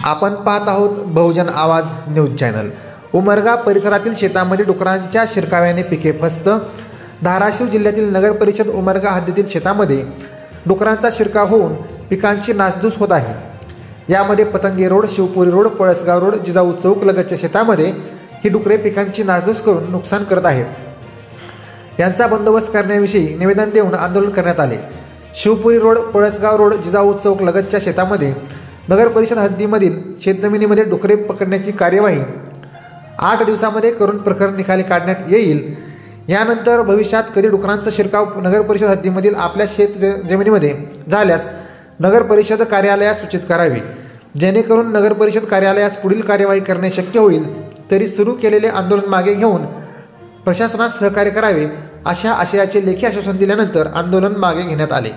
आपण पाहत आहोत बहुजन आवाज न्यूज चॅनल। उमरगा परिसरातील शेतामध्ये डुकरांच्या शिरकाव्याने पिके फस्त। धाराशिव जिल्ह्यातील नगर परिषद उमरगा हद्दीतील शेतामध्ये डुकरांचा शिरकाव होऊन पिकांची नासधूस होत आहे। यामध्ये Patange road, Shivpuri road, Palasgaon road, Jijau Chowk लगतच्या शेतामध्ये ही डुकरे पिकांची नासधूस करून नुकसान करत आहेत। यांचा बंदोबस्त करण्याविषयी निवेदन देऊन आंदोलन करण्यात आले। शिवपुरी रोड, पळसगाव रोड, जिजाऊ चौक लगतच्या शेतामध्ये नगर परिषद हद्दीमधील शेतजमिनीमध्ये डुकरे पकडण्याची कार्यवाही 8 दिवसांमध्ये करून प्रकरण निकाली काढण्यात येईल। यानंतर भविष्यात कधी डुकरांचा शिरकाव नगर परिषद हद्दीमधील आपल्या शेत जमिनीमध्ये झाल्यास नगर परिषद कार्यालयास सूचित करावे, जेणेकरून नगर परिषद कार्यालयास पुढील कार्यवाही करणे शक्य होईल। तरी सुरू केलेले आंदोलन मागे घेऊन प्रशासनास सहकार्य करावे अशा आशयाचे लेखी आश्वासन दिल्यानंतर आंदोलन मागे घेण्यात आले।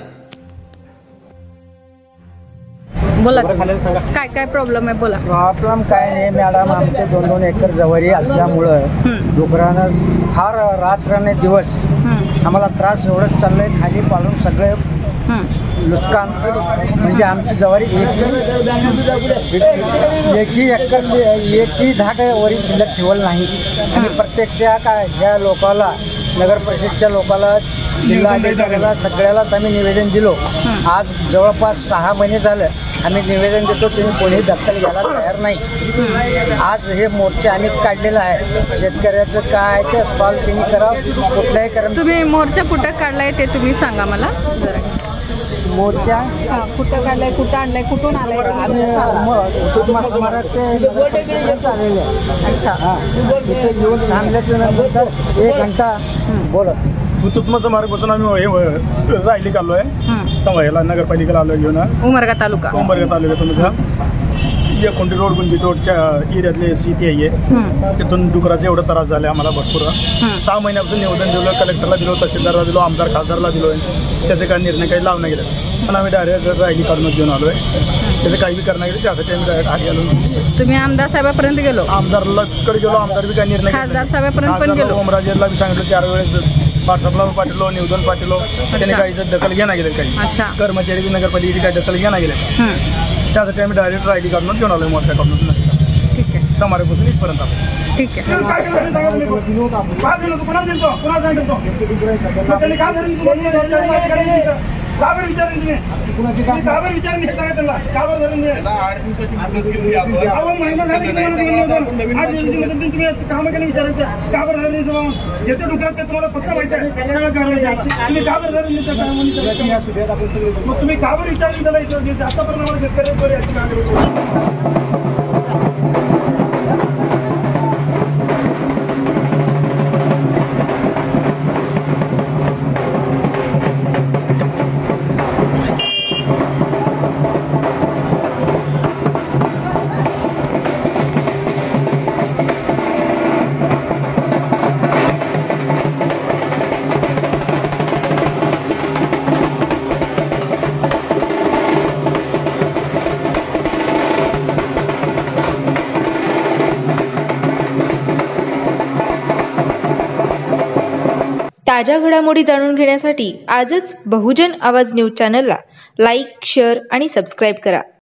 बोला, काय काय प्रॉब्लेम आहे? बोला। प्रॉब्लेम काय नाही मॅडम, आमचे 2-2 एकर जवारी असल्यामुळं डुकरानं फार रात्र दिवस आम्हाला त्रास एवढंच चाललंय। खाली पाडून सगळे नुकसान, म्हणजे आमची जवारी एकही धाट वरी शिल्लक ठेवल नाही। आणि प्रत्यक्ष ह्या लोकाला, नगर परिषदच्या लोकाला, जिल्हाधिकाऱ्याला, सगळ्यालाच आम्ही निवेदन दिलो। आज जवळपास 6 महिने झालं आम्ही निवेदन देतो, तुम्ही कोणी दखल घ्यायला तयार नाही। आज हे मोर्चे आम्ही काढलेला आहे। शेतकऱ्याचं काय ते सॉल्व त्यांनी करावं, कुठल्याही करा। तुम्ही मोर्चा कुठं काढलाय ते तुम्ही सांगा मला जरा। मोर्चा कुठं काढलाय, कुठं आणलाय, कुठून आलाय? अच्छा, तिथे येऊन थांबल्याच्या नंतर 1 घंटा बोलत कुतुबमाचा मार्गपासून आम्ही राहिली काढलोय समयाला नगरपालिकेला आलो घेऊन उमरगा तालुक्यातून कोंडी रोड, गुंजी रोडच्या एरियातले शेती आहे। तिथून डुकराचा एवढा त्रास झाला आम्हाला भरपूर। 6 महिन्यापासून निवेदन दिलं, कलेक्टरला दिलो, तहसीलदारला दिलो, आमदार खासदारला दिलोय। त्याचे काही निर्णय काही लावणं गेलं, पण आम्ही डायरेक्ट राहिली काढून घेऊन आलोय। त्याचे काही बी करणं गेलं, त्यासाठी आम्ही डायरेक्ट हाती आलो। तुम्ही आमदार साहेबांपर्यंत गेलो? आमदारला कडे गेलो, आमदार बी काही निर्णय, खासदार साहेबांपर्यंत पण गेलो, ओमराजेला बी सांगितलं 4 वेळेस, व्हॉट्सअपला पाठवलो, निवेदन पाठवलो, त्याने काही दखल घेणं गेलं। काही कर्मचारी बी नगरपालिकेची काही दखल घेणं गेले, त्यासाठी आम्ही डायरेक्ट रायडी काढून घेऊन आलो मोठ्या काढून। ठीक आहे, समारेपासून इथपर्यंत आपण। ठीक आहे। तुम्ही का बरं विचारलं आतापर्यंत शेतकरी ताज्या घडामोडी जाणून घेण्यासाठी आजच बहुजन आवाज न्यूज चॅनलला लाईक, शेअर आणि सबस्क्राईब करा।